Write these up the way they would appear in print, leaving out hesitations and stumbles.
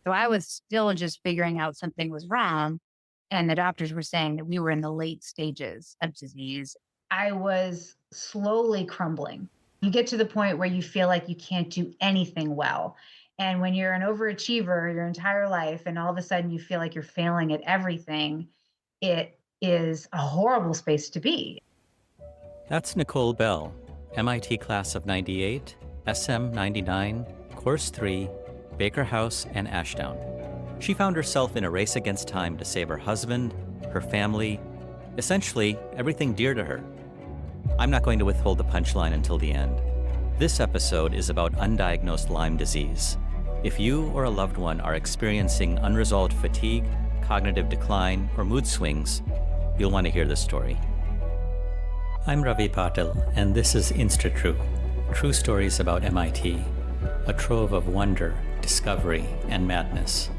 So I was still just figuring out something was wrong. And the doctors were saying that we were in the late stages of disease. I was slowly crumbling. You get to the point where you feel like you can't do anything well. And when you're an overachiever your entire life and all of a sudden you feel like you're failing at everything, it is a horrible space to be. That's Nicole Bell, MIT class of 98, SM 99, Course 3, Baker House, and Ashdown. She found herself in a race against time to save her husband, her family, essentially everything dear to her. I'm not going to withhold the punchline until the end. This episode is about undiagnosed Lyme disease. If you or a loved one are experiencing unresolved fatigue, cognitive decline, or mood swings, you'll want to hear this story. I'm Ravi Patil, and this is InstaTrue, true stories about MIT, a trove of wonder, discovery, and madness.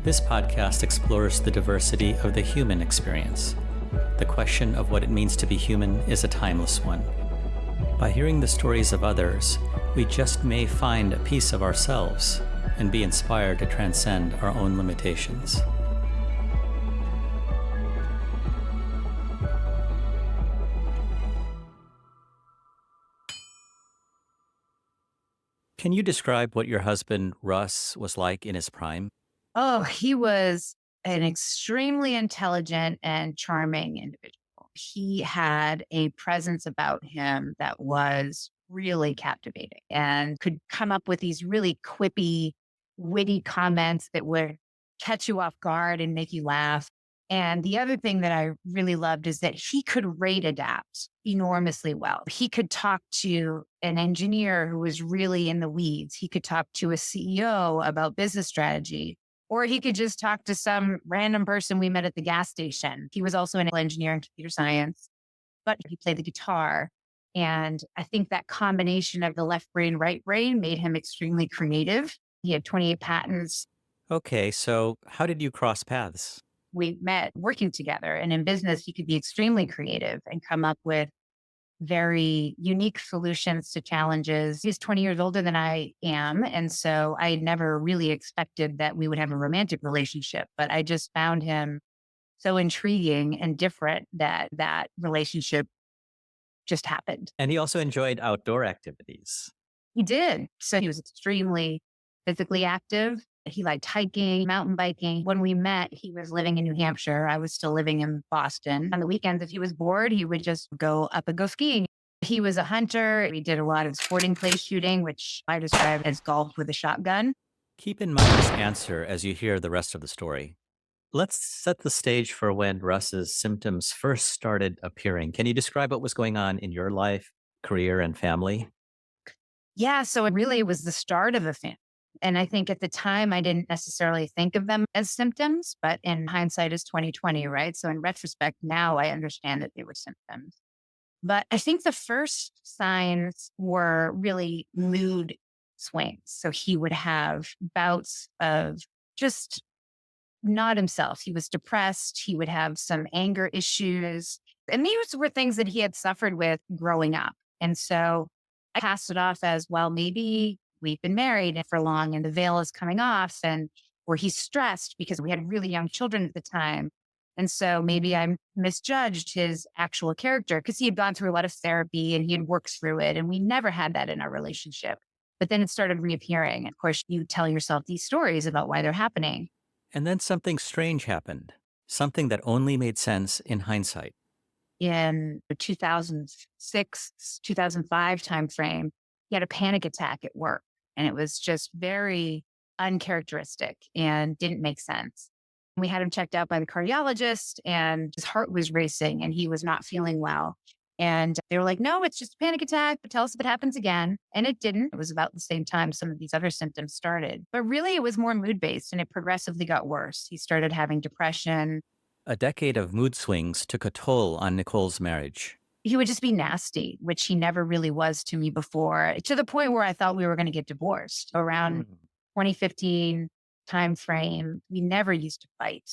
This podcast explores the diversity of the human experience. The question of what it means to be human is a timeless one. By hearing the stories of others, we just may find a piece of ourselves and be inspired to transcend our own limitations. Can you describe what your husband, Russ, was like in his prime? Oh, he was an extremely intelligent and charming individual. He had a presence about him that was really captivating and could come up with these really quippy, witty comments that would catch you off guard and make you laugh. And the other thing that I really loved is that he could rate adapt enormously well. He could talk to an engineer who was really in the weeds. He could talk to a CEO about business strategy, or he could just talk to some random person we met at the gas station. He was also an engineer in computer science, but he played the guitar. And I think that combination of the left brain, right brain made him extremely creative. He had 28 patents. Okay, so how did you cross paths? We met working together. And in business, you could be extremely creative and come up with very unique solutions to challenges. He's 20 years older than I am. And so I never really expected that we would have a romantic relationship, but I just found him so intriguing and different that that relationship just happened. And he also enjoyed outdoor activities. He did. So he was extremely physically active. He liked hiking, mountain biking. When we met, he was living in New Hampshire. I was still living in Boston. On the weekends, if he was bored, he would just go up and go skiing. He was a hunter. We did a lot of sporting clays shooting, which I describe as golf with a shotgun. Keep in mind this answer as you hear the rest of the story. Let's set the stage for when Russ's symptoms first started appearing. Can you describe what was going on in your life, career, and family? Yeah, so it really was the start of a famine. And I think at the time I didn't necessarily think of them as symptoms, but in hindsight is 2020, right? So in retrospect, now I understand that they were symptoms. But I think the first signs were really mood swings. So he would have bouts of just not himself. He was depressed. He would have some anger issues. And these were things that he had suffered with growing up. And so I passed it off as, well, maybe we've been married for long and the veil is coming off, and or he's stressed because we had really young children at the time. And so maybe I misjudged his actual character because he had gone through a lot of therapy and he had worked through it. And we never had that in our relationship. But then it started reappearing. Of course, you tell yourself these stories about why they're happening. And then something strange happened, something that only made sense in hindsight. In the 2006, 2005 timeframe, he had a panic attack at work. And it was just very uncharacteristic and didn't make sense. We had him checked out by the cardiologist and his heart was racing and he was not feeling well. And they were like, no, it's just a panic attack, but tell us if it happens again. And it didn't. It was about the same time some of these other symptoms started. But really, it was more mood based and it progressively got worse. He started having depression. A decade of mood swings took a toll on Nicole's marriage. He would just be nasty, which he never really was to me before, to the point where I thought we were going to get divorced around 2015 timeframe. We never used to fight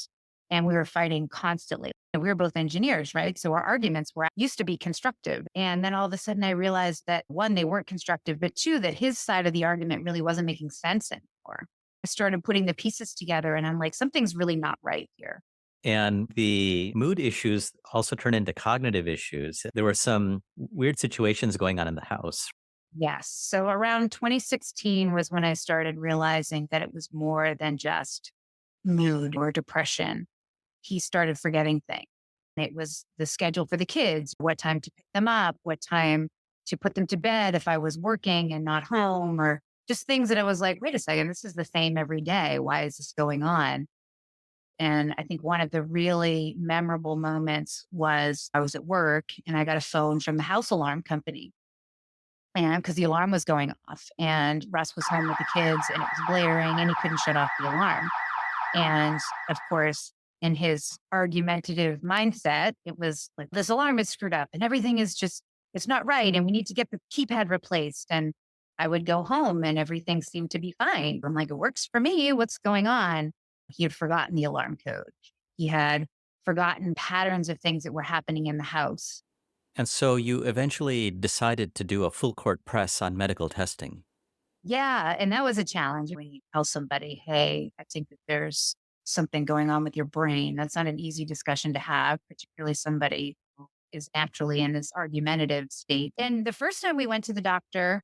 and we were fighting constantly. And we were both engineers, right? So our arguments were used to be constructive. And then all of a sudden I realized that one, they weren't constructive, but two, that his side of the argument really wasn't making sense anymore. I started putting the pieces together and I'm like, something's really not right here. And the mood issues also turn into cognitive issues. There were some weird situations going on in the house. Yes. So around 2016 was when I started realizing that it was more than just mood or depression. He started forgetting things. It was the schedule for the kids, what time to pick them up, what time to put them to bed if I was working and not home, or just things that I was like, wait a second, this is the same every day. Why is this going on? And I think one of the really memorable moments was I was at work and I got a phone from the house alarm company. And because the alarm was going off and Russ was home with the kids and it was blaring and he couldn't shut off the alarm. And of course, in his argumentative mindset, it was like, this alarm is screwed up and everything is just, it's not right. And we need to get the keypad replaced. And I would go home and everything seemed to be fine. I'm like, it works for me. What's going on? He had forgotten the alarm code. He had forgotten patterns of things that were happening in the house. And so you eventually decided to do a full court press on medical testing. Yeah. And that was a challenge when you tell somebody, hey, I think that there's something going on with your brain. That's not an easy discussion to have, particularly somebody who is naturally in this argumentative state. And the first time we went to the doctor,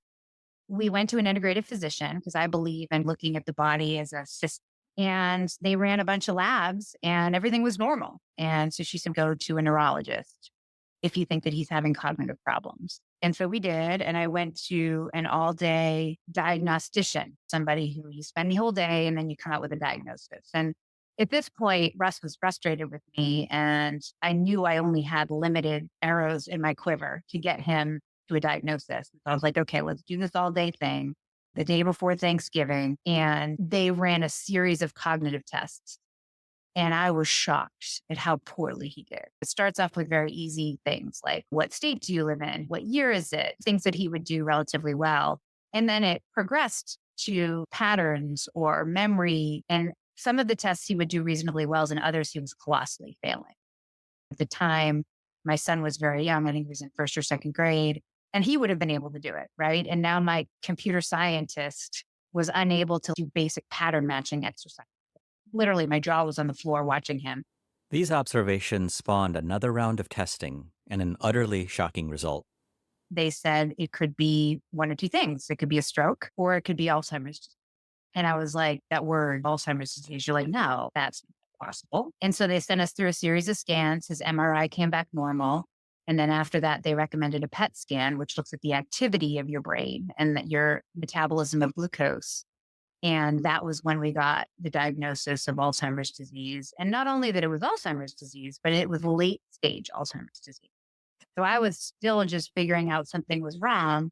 we went to an integrative physician because I believe in looking at the body as a system. And they ran a bunch of labs and everything was normal. And so she said, go to a neurologist if you think that he's having cognitive problems. And so we did. And I went to an all day diagnostician, somebody who you spend the whole day and then you come out with a diagnosis. And at this point, Russ was frustrated with me. And I knew I only had limited arrows in my quiver to get him to a diagnosis. So I was like, okay, let's do this all day thing the day before Thanksgiving. And they ran a series of cognitive tests. And I was shocked at how poorly he did. It starts off with very easy things like, what state do you live in? What year is it? Things that he would do relatively well. And then it progressed to patterns or memory. And some of the tests he would do reasonably well, and others he was colossally failing. At the time, my son was very young. I think he was in first or second grade, and he would have been able to do it. Right. And now my computer scientist was unable to do basic pattern matching exercise. Literally, my jaw was on the floor watching him. These observations spawned another round of testing and an utterly shocking result. They said it could be one of two things. It could be a stroke or it could be Alzheimer's. And I was like, that word, Alzheimer's disease, you're like, no, that's not possible. And so they sent us through a series of scans. His MRI came back normal. And then after that, they recommended a PET scan, which looks at the activity of your brain and that your metabolism of glucose. And that was when we got the diagnosis of Alzheimer's disease. And not only that it was Alzheimer's disease, but it was late stage Alzheimer's disease. So I was still just figuring out something was wrong.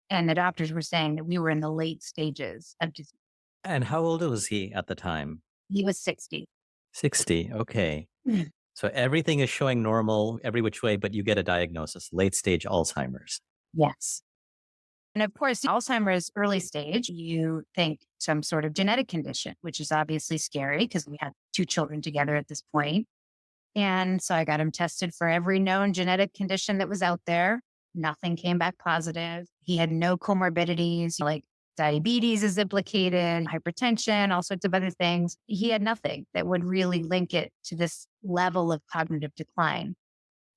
And the doctors were saying that we were in the late stages of disease. And how old was he at the time? He was 60. 60. Okay. Mm. So everything is showing normal every which way, but you get a diagnosis, late stage Alzheimer's. Yes. And of course, Alzheimer's early stage, you think some sort of genetic condition, which is obviously scary because we had two children together at this point. And so I got him tested for every known genetic condition that was out there. Nothing came back positive. He had no comorbidities, like diabetes is implicated, hypertension, all sorts of other things. He had nothing that would really link it to this level of cognitive decline.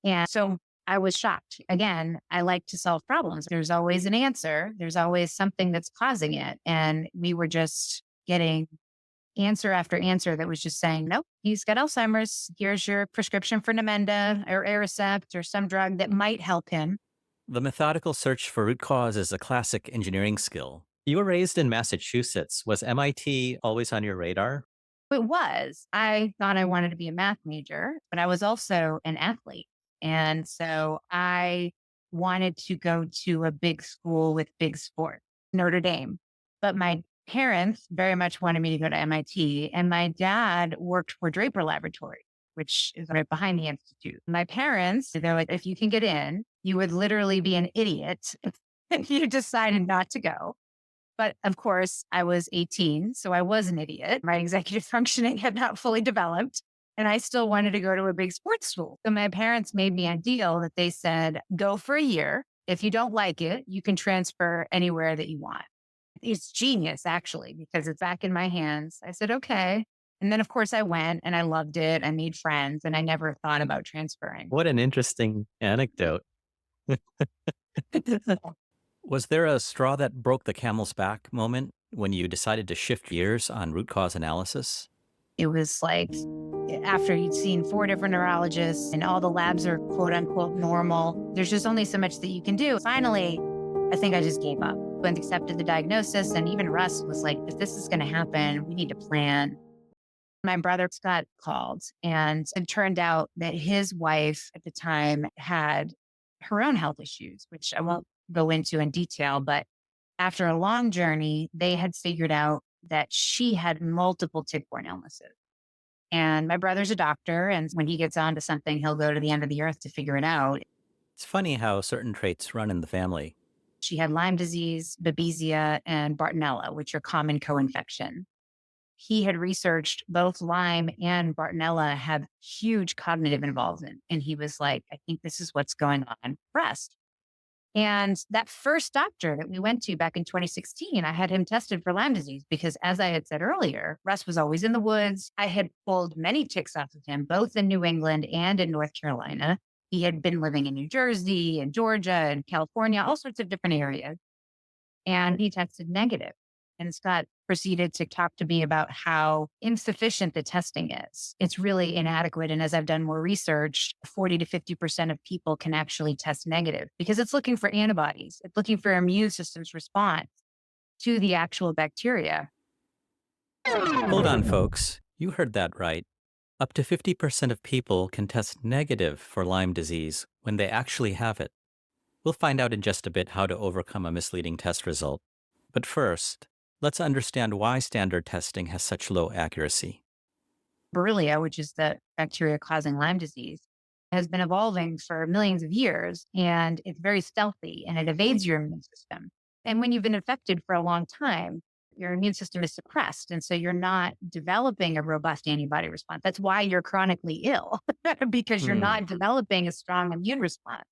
And so I was shocked. Again, I like to solve problems. There's always an answer. There's always something that's causing it. And we were just getting answer after answer that was just saying, nope, he's got Alzheimer's. Here's your prescription for Namenda or Aricept or some drug that might help him. The methodical search for root cause is a classic engineering skill. You were raised in Massachusetts. Was MIT always on your radar? It was. I thought I wanted to be a math major, but I was also an athlete. And so I wanted to go to a big school with big sport, Notre Dame. But my parents very much wanted me to go to MIT. And my dad worked for Draper Laboratory, which is right behind the institute. My parents, they're like, if you can get in, you would literally be an idiot if you decided not to go. But of course, I was 18, so I was an idiot. My executive functioning had not fully developed, and I still wanted to go to a big sports school. So my parents made me a deal that they said, go for a year. If you don't like it, you can transfer anywhere that you want. It's genius, actually, because it's back in my hands. I said, okay. And then, of course, I went and I loved it. I made friends and I never thought about transferring. What an interesting anecdote. Was there a straw that broke the camel's back moment when you decided to shift gears on root cause analysis? It was like after you'd seen 4 different neurologists and all the labs are quote unquote normal, there's just only so much that you can do. Finally, I think I just gave up and accepted the diagnosis. And even Russ was like, if this is going to happen, we need to plan. My brother Scott called, and it turned out that his wife at the time had her own health issues, which I won't go into in detail. But after a long journey, they had figured out that she had multiple tick-borne illnesses. And my brother's a doctor. And when he gets onto something, he'll go to the end of the earth to figure it out. It's funny how certain traits run in the family. She had Lyme disease, Babesia, and Bartonella, which are common co-infection. He had researched both Lyme and Bartonella have huge cognitive involvement. And he was like, I think this is what's going on with breast. And that first doctor that we went to back in 2016, I had him tested for Lyme disease because, as I had said earlier, Russ was always in the woods. I had pulled many ticks off of him, both in New England and in North Carolina. He had been living in New Jersey and Georgia and California, all sorts of different areas. And he tested negative. And Scott proceeded to talk to me about how insufficient the testing is. It's really inadequate. And as I've done more research, 40 to 50% of people can actually test negative because it's looking for antibodies. It's looking for immune system's response to the actual bacteria. Hold on, folks. You heard that right. Up to 50% of people can test negative for Lyme disease when they actually have it. We'll find out in just a bit how to overcome a misleading test result. But first, let's understand why standard testing has such low accuracy. Borrelia, which is the bacteria causing Lyme disease, has been evolving for millions of years, and it's very stealthy and it evades your immune system. And when you've been infected for a long time, your immune system is suppressed. And so you're not developing a robust antibody response. That's why you're chronically ill, because you're not developing a strong immune response.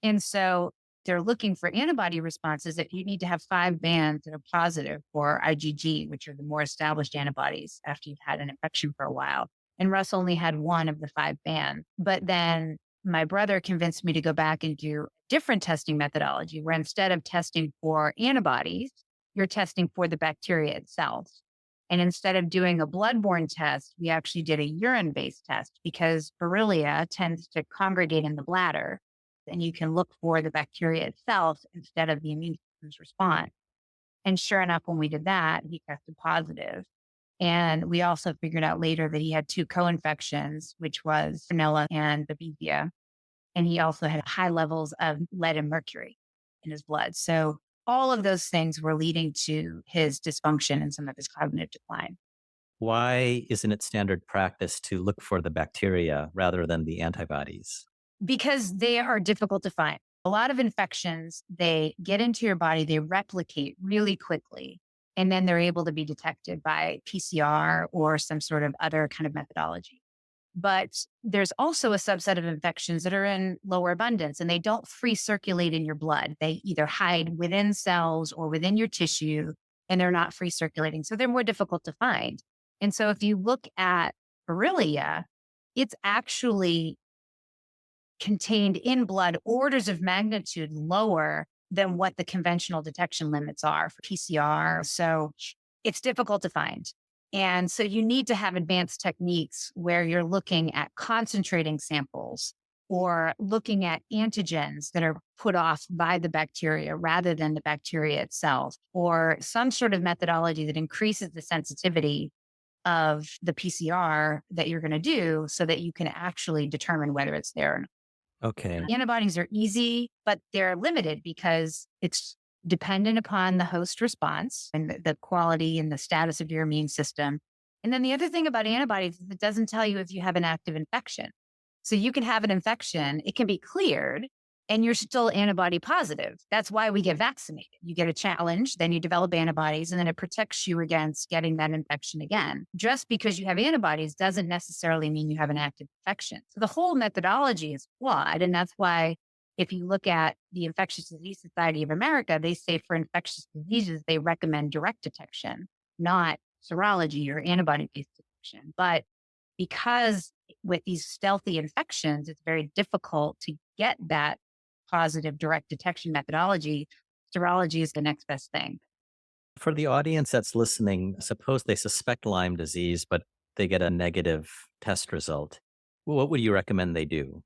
And so they're looking for antibody responses if you need to have 5 bands that are positive for IgG, which are the more established antibodies after you've had an infection for a while. And Russ only had 1 of the 5 bands. But then my brother convinced me to go back and do a different testing methodology where instead of testing for antibodies, you're testing for the bacteria itself. And instead of doing a bloodborne test, we actually did a urine-based test because Borrelia tends to congregate in the bladder. And you can look for the bacteria itself instead of the immune system's response. And sure enough, when we did that, he tested positive. And we also figured out later that he had 2 co-infections, which was Bartonella and Babesia. And he also had high levels of lead and mercury in his blood. So all of those things were leading to his dysfunction and some of his cognitive decline. Why isn't it standard practice to look for the bacteria rather than the antibodies? Because they are difficult to find. A lot of infections, they get into your body, they replicate really quickly, and then they're able to be detected by PCR or some sort of other kind of methodology. But there's also a subset of infections that are in lower abundance and they don't free circulate in your blood. They either hide within cells or within your tissue and they're not free circulating. So they're more difficult to find. And so if you look at Borrelia, it's actually contained in blood orders of magnitude lower than what the conventional detection limits are for PCR. So it's difficult to find. And so you need to have advanced techniques where you're looking at concentrating samples or looking at antigens that are put off by the bacteria rather than the bacteria itself, or some sort of methodology that increases the sensitivity of the PCR that you're going to do so that you can actually determine whether it's there or not. Okay. Antibodies are easy, but they're limited because it's dependent upon the host response and the quality and the status of your immune system. And then the other thing about antibodies is it doesn't tell you if you have an active infection. So you can have an infection, it can be cleared, and you're still antibody positive. That's why we get vaccinated. You get a challenge, then you develop antibodies, and then it protects you against getting that infection again. Just because you have antibodies doesn't necessarily mean you have an active infection. So the whole methodology is flawed, and that's why If you look at the Infectious Disease Society of America, they say for infectious diseases, they recommend direct detection, not serology or antibody based detection. But because with these stealthy infections, it's very difficult to get that positive direct detection methodology. Serology is the next best thing. For the audience that's listening, suppose they suspect Lyme disease, but they get a negative test result. What would you recommend they do?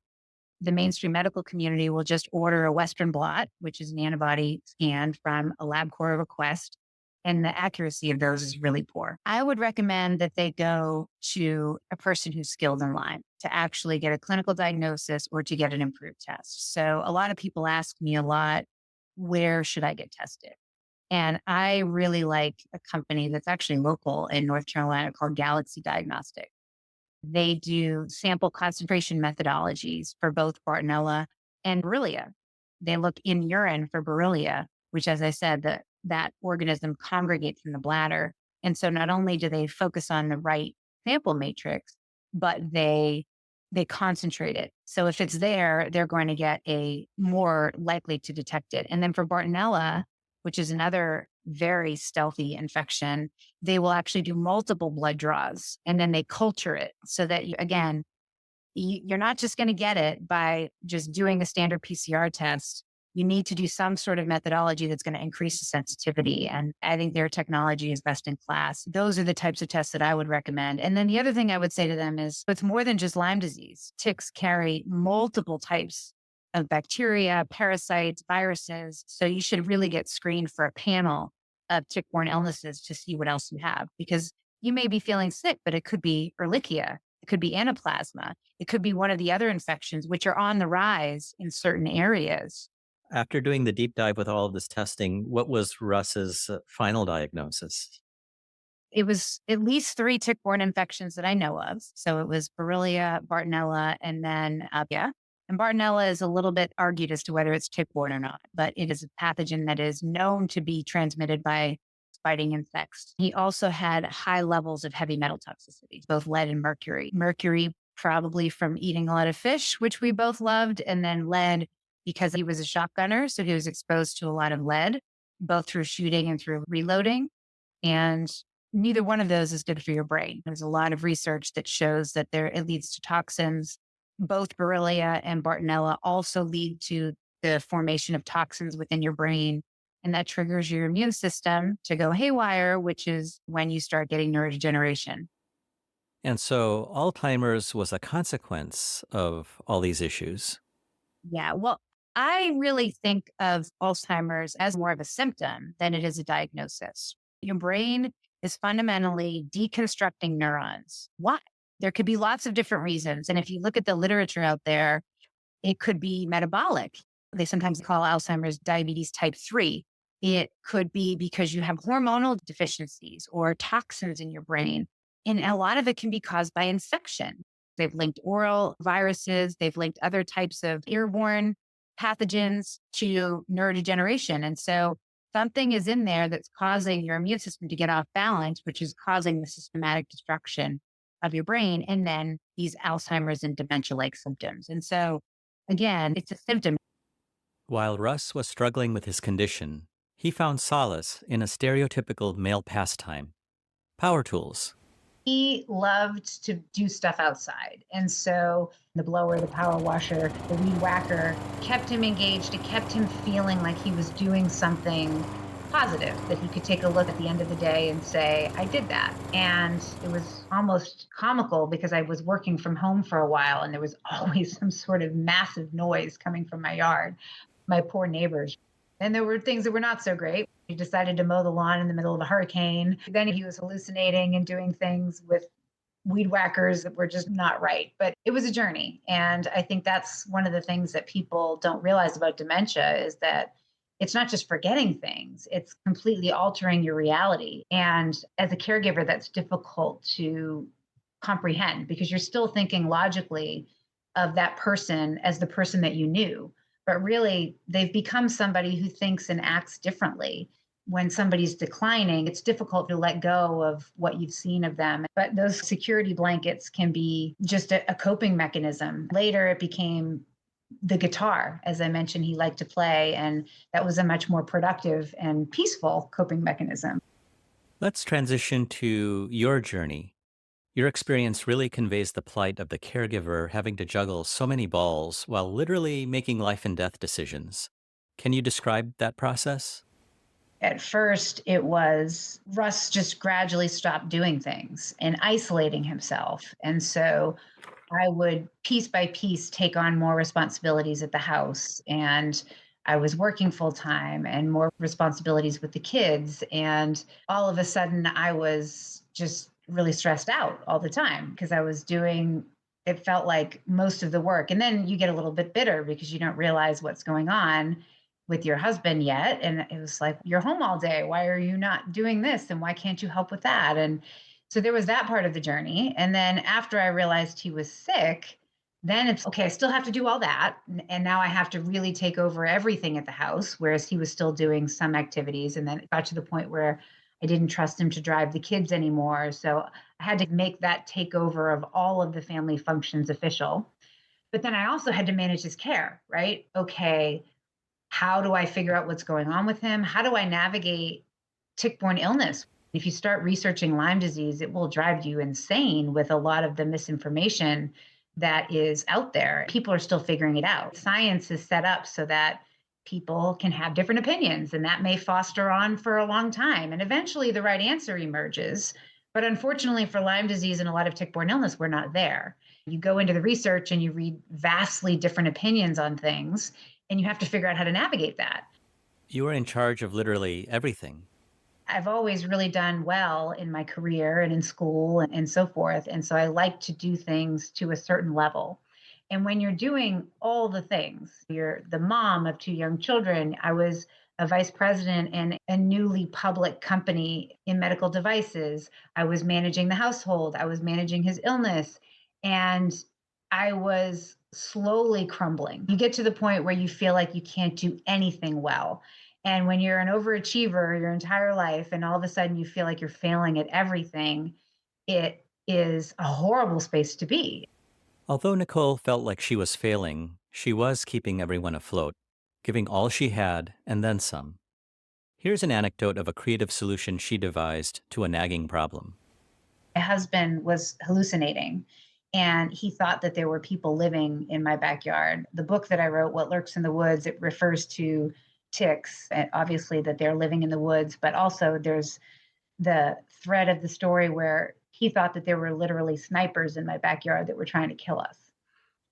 The mainstream medical community will just order a Western blot, which is an antibody scan from a LabCorp request. And the accuracy of those is really poor. I would recommend that they go to a person who's skilled in Lyme to actually get a clinical diagnosis or to get an improved test. So a lot of people ask me a lot, where should I get tested? And I really like a company that's actually local in North Carolina called Galaxy Diagnostic. They do sample concentration methodologies for both Bartonella and Borrelia. They look in urine for Borrelia, which, as I said, that organism congregates in the bladder. And so not only do they focus on the right sample matrix, but they concentrate it. So if it's there, they're going to get a more likely to detect it. And then for Bartonella, which is another very stealthy infection, they will actually do multiple blood draws and then they culture it so that again, you're not just going to get it by just doing a standard PCR test. You need to do some sort of methodology that's going to increase the sensitivity. And I think their technology is best in class. Those are the types of tests that I would recommend. And then the other thing I would say to them is it's more than just Lyme disease. Ticks carry multiple types of bacteria, parasites, viruses. So you should really get screened for a panel of tick-borne illnesses to see what else you have, because you may be feeling sick, but it could be Ehrlichia. It could be anaplasma. It could be one of the other infections, which are on the rise in certain areas. After doing the deep dive with all of this testing, what was Russ's final diagnosis? It was at least three tick-borne infections that I know of. So it was Borrelia, Bartonella, and then yeah. And Bartonella is a little bit argued as to whether it's tick-borne or not, but it is a pathogen that is known to be transmitted by biting insects. He also had high levels of heavy metal toxicity, both lead and mercury. Mercury probably from eating a lot of fish, which we both loved, and then lead because he was a shotgunner, so he was exposed to a lot of lead, both through shooting and through reloading. And neither one of those is good for your brain. There's a lot of research that shows that it leads to toxins. Both Borrelia and Bartonella also lead to the formation of toxins within your brain. And that triggers your immune system to go haywire, which is when you start getting neurodegeneration. And so Alzheimer's was a consequence of all these issues. Yeah. Well, I really think of Alzheimer's as more of a symptom than it is a diagnosis. Your brain is fundamentally deconstructing neurons. Why? There could be lots of different reasons. And if you look at the literature out there, it could be metabolic. They sometimes call Alzheimer's diabetes type 3. It could be because you have hormonal deficiencies or toxins in your brain. And a lot of it can be caused by infection. They've linked oral viruses, they've linked other types of airborne pathogens to neurodegeneration. And so something is in there that's causing your immune system to get off balance, which is causing the systematic destruction of your brain. And then these Alzheimer's and dementia like symptoms. And so, again, it's a symptom. While Russ was struggling with his condition, he found solace in a stereotypical male pastime: power tools. He loved to do stuff outside. And so the blower, the power washer, the weed whacker kept him engaged. It kept him feeling like he was doing something positive, that he could take a look at the end of the day and say, I did that. And it was almost comical because I was working from home for a while and there was always some sort of massive noise coming from my yard, my poor neighbors. And there were things that were not so great. He decided to mow the lawn in the middle of a hurricane. Then he was hallucinating and doing things with weed whackers that were just not right. But it was a journey. And I think that's one of the things that people don't realize about dementia is that it's not just forgetting things, it's completely altering your reality. And as a caregiver, that's difficult to comprehend because you're still thinking logically of that person as the person that you knew. But really, they've become somebody who thinks and acts differently. When somebody's declining, it's difficult to let go of what you've seen of them. But those security blankets can be just a coping mechanism. Later, it became the guitar. As I mentioned, he liked to play, and that was a much more productive and peaceful coping mechanism. Let's transition to your journey. Your experience really conveys the plight of the caregiver having to juggle so many balls while literally making life and death decisions. Can you describe that process? At first, it was Russ just gradually stopped doing things and isolating himself. And so I would piece by piece take on more responsibilities at the house. And I was working full time and more responsibilities with the kids. And all of a sudden, I was just really stressed out all the time because I was doing, it felt like most of the work. And then you get a little bit bitter because you don't realize what's going on with your husband yet. And it was like, you're home all day. Why are you not doing this? And why can't you help with that? And so there was that part of the journey. And then after I realized he was sick, then it's okay, I still have to do all that. And now I have to really take over everything at the house, whereas he was still doing some activities. And then it got to the point where I didn't trust him to drive the kids anymore. So I had to make that takeover of all of the family functions official. But then I also had to manage his care, right? Okay, how do I figure out what's going on with him? How do I navigate tick-borne illness? If you start researching Lyme disease, it will drive you insane with a lot of the misinformation that is out there. People are still figuring it out. Science is set up so that people can have different opinions, and that may foster on for a long time. And eventually the right answer emerges. But unfortunately, for Lyme disease and a lot of tick-borne illness, we're not there. You go into the research and you read vastly different opinions on things, and you have to figure out how to navigate that. You are in charge of literally everything. I've always really done well in my career and in school and so forth. And so I like to do things to a certain level. And when you're doing all the things, you're the mom of two young children. I was a vice president in a newly public company in medical devices. I was managing the household. I was managing his illness. And I was slowly crumbling. You get to the point where you feel like you can't do anything well. And when you're an overachiever your entire life and all of a sudden you feel like you're failing at everything, it is a horrible space to be. Although Nicole felt like she was failing, she was keeping everyone afloat, giving all she had and then some. Here's an anecdote of a creative solution she devised to a nagging problem. My husband was hallucinating and he thought that there were people living in my backyard. The book that I wrote, What Lurks in the Woods, it refers to ticks, and obviously that they're living in the woods, but also there's the thread of the story where he thought that there were literally snipers in my backyard that were trying to kill us.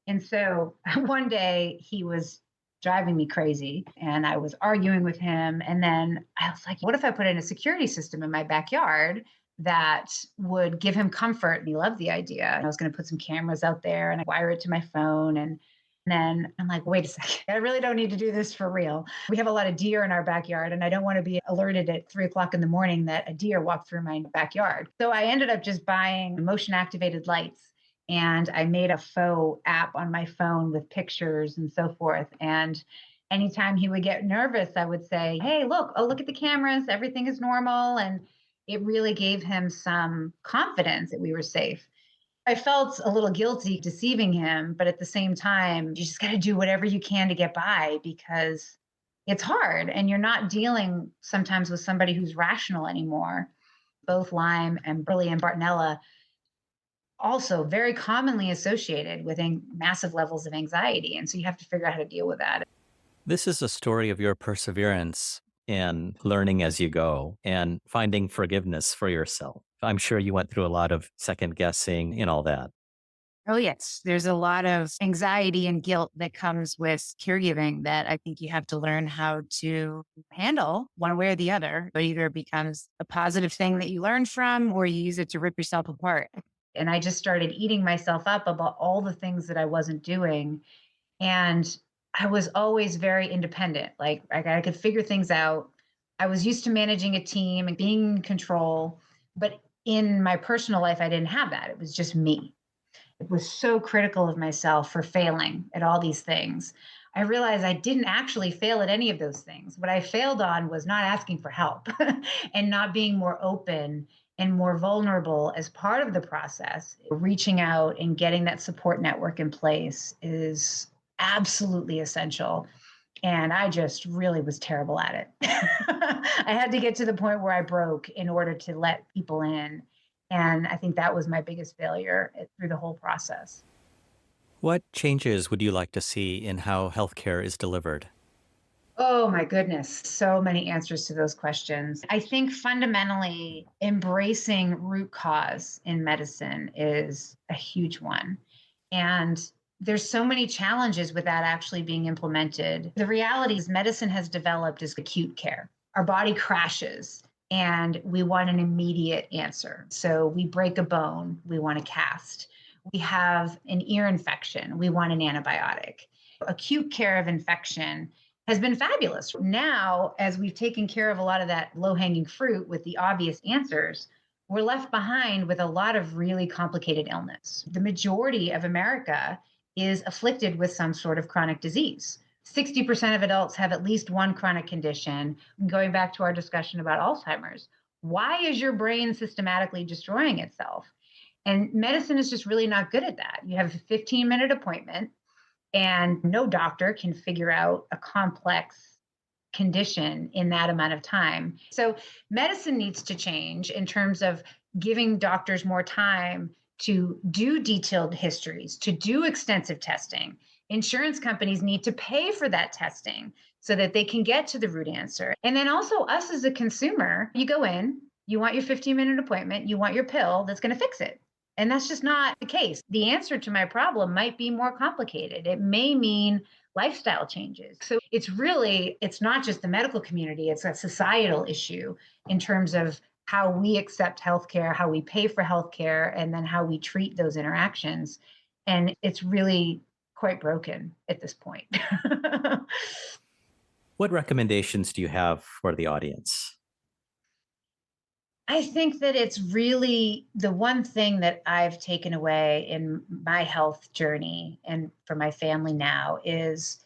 And so one day he was driving me crazy and I was arguing with him. And then I was like, what if I put in a security system in my backyard that would give him comfort? And he loved the idea. And I was going to put some cameras out there and I wire it to my phone. And then I'm like, wait a second, I really don't need to do this for real. We have a lot of deer in our backyard, and I don't want to be alerted at 3 o'clock in the morning that a deer walked through my backyard. So I ended up just buying motion activated lights, and I made a faux app on my phone with pictures and so forth. And anytime he would get nervous, I would say, hey, look, oh, look at the cameras, everything is normal. And it really gave him some confidence that we were safe. I felt a little guilty deceiving him, but at the same time, you just got to do whatever you can to get by because it's hard and you're not dealing sometimes with somebody who's rational anymore. Both Lyme and Burley and Bartonella also very commonly associated with massive levels of anxiety. And so you have to figure out how to deal with that. This is a story of your perseverance in learning as you go and finding forgiveness for yourself. I'm sure you went through a lot of second guessing and all that. Oh, yes. There's a lot of anxiety and guilt that comes with caregiving that I think you have to learn how to handle one way or the other. But either it becomes a positive thing that you learn from or you use it to rip yourself apart. And I just started eating myself up about all the things that I wasn't doing. And I was always very independent. Like I could figure things out. I was used to managing a team and being in control. But in my personal life, I didn't have that. It was just me. It was so critical of myself for failing at all these things. I realized I didn't actually fail at any of those things. What I failed on was not asking for help and not being more open and more vulnerable as part of the process. Reaching out and getting that support network in place is absolutely essential. And I just really was terrible at it. I had to get to the point where I broke in order to let people in. And I think that was my biggest failure through the whole process. What changes would you like to see in how healthcare is delivered? Oh my goodness. So many answers to those questions. I think fundamentally embracing root cause in medicine is a huge one. And there's so many challenges with that actually being implemented. The reality is medicine has developed as acute care. Our body crashes and we want an immediate answer. So we break a bone, we want a cast. We have an ear infection, we want an antibiotic. Acute care of infection has been fabulous. Now, as we've taken care of a lot of that low hanging fruit with the obvious answers, we're left behind with a lot of really complicated illness. The majority of America is afflicted with some sort of chronic disease. 60% of adults have at least one chronic condition. Going back to our discussion about Alzheimer's, why is your brain systematically destroying itself? And medicine is just really not good at that. You have a 15-minute appointment and no doctor can figure out a complex condition in that amount of time. So, medicine needs to change in terms of giving doctors more time to do detailed histories, to do extensive testing. Insurance companies need to pay for that testing so that they can get to the root answer. And then also, us as a consumer, you go in, you want your 15-minute appointment, you want your pill that's going to fix it. And that's just not the case. The answer to my problem might be more complicated. It may mean lifestyle changes. So it's not just the medical community, it's a societal issue in terms of how we accept healthcare, how we pay for healthcare, and then how we treat those interactions. And it's really quite broken at this point. What recommendations do you have for the audience? I think that it's really the one thing that I've taken away in my health journey and for my family now is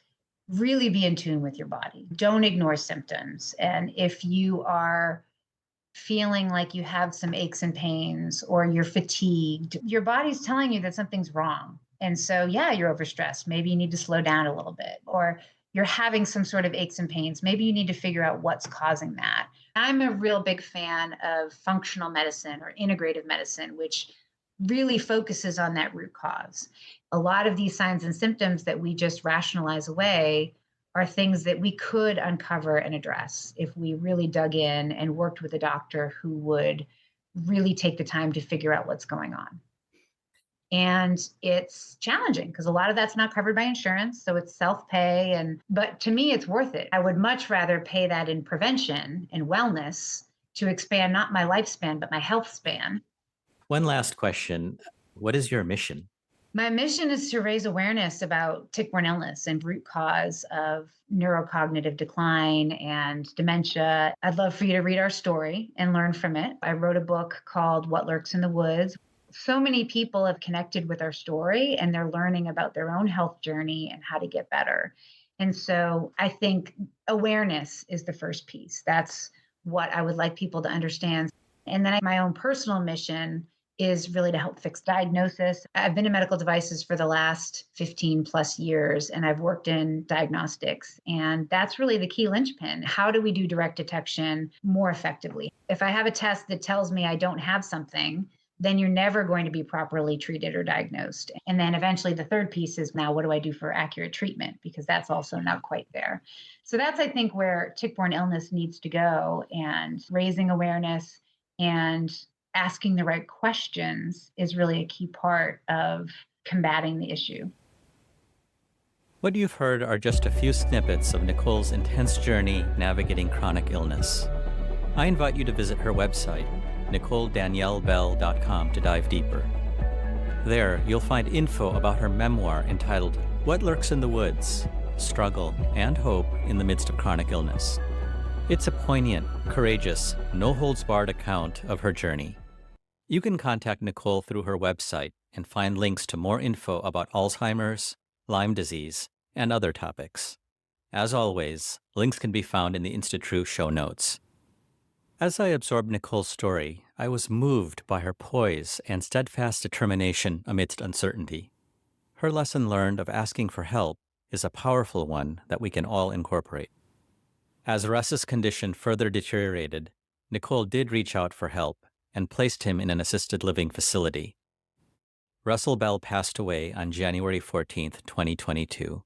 really be in tune with your body. Don't ignore symptoms. And if you are feeling like you have some aches and pains or you're fatigued, your body's telling you that something's wrong. And so, yeah, you're overstressed. Maybe you need to slow down a little bit, or you're having some sort of aches and pains. Maybe you need to figure out what's causing that. I'm a real big fan of functional medicine or integrative medicine, which really focuses on that root cause. A lot of these signs and symptoms that we just rationalize away are things that we could uncover and address if we really dug in and worked with a doctor who would really take the time to figure out what's going on. And it's challenging because a lot of that's not covered by insurance, so it's self-pay, but to me it's worth it. I would much rather pay that in prevention and wellness to expand not my lifespan but my health span. One last question. What is your mission? My mission is to raise awareness about tick-borne illness and root cause of neurocognitive decline and dementia. I'd love for you to read our story and learn from it. I wrote a book called What Lurks in the Woods. So many people have connected with our story and they're learning about their own health journey and how to get better. And so I think awareness is the first piece. That's what I would like people to understand. And then my own personal mission is really to help fix diagnosis. I've been in medical devices for the last 15 plus years, and I've worked in diagnostics. And that's really the key linchpin. How do we do direct detection more effectively? If I have a test that tells me I don't have something, then you're never going to be properly treated or diagnosed. And then eventually the third piece is now what do I do for accurate treatment? Because that's also not quite there. So that's, I think, where tick-borne illness needs to go, and raising awareness and asking the right questions is really a key part of combating the issue. What you've heard are just a few snippets of Nicole's intense journey navigating chronic illness. I invite you to visit her website, NicoleDanielleBell.com, to dive deeper. There, you'll find info about her memoir entitled What Lurks in the Woods? Struggle and Hope in the Midst of Chronic Illness. It's a poignant, courageous, no-holds-barred account of her journey. You can contact Nicole through her website and find links to more info about Alzheimer's, Lyme disease, and other topics. As always, links can be found in the InstaTrue show notes. As I absorbed Nicole's story, I was moved by her poise and steadfast determination amidst uncertainty. Her lesson learned of asking for help is a powerful one that we can all incorporate. As Russ's condition further deteriorated, Nicole did reach out for help and placed him in an assisted living facility. Russell Bell passed away on January 14, 2022.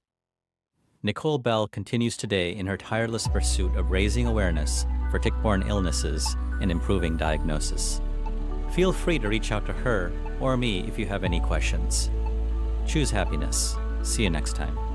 Nicole Bell continues today in her tireless pursuit of raising awareness for tick-borne illnesses and improving diagnosis. Feel free to reach out to her or me if you have any questions. Choose happiness. See you next time.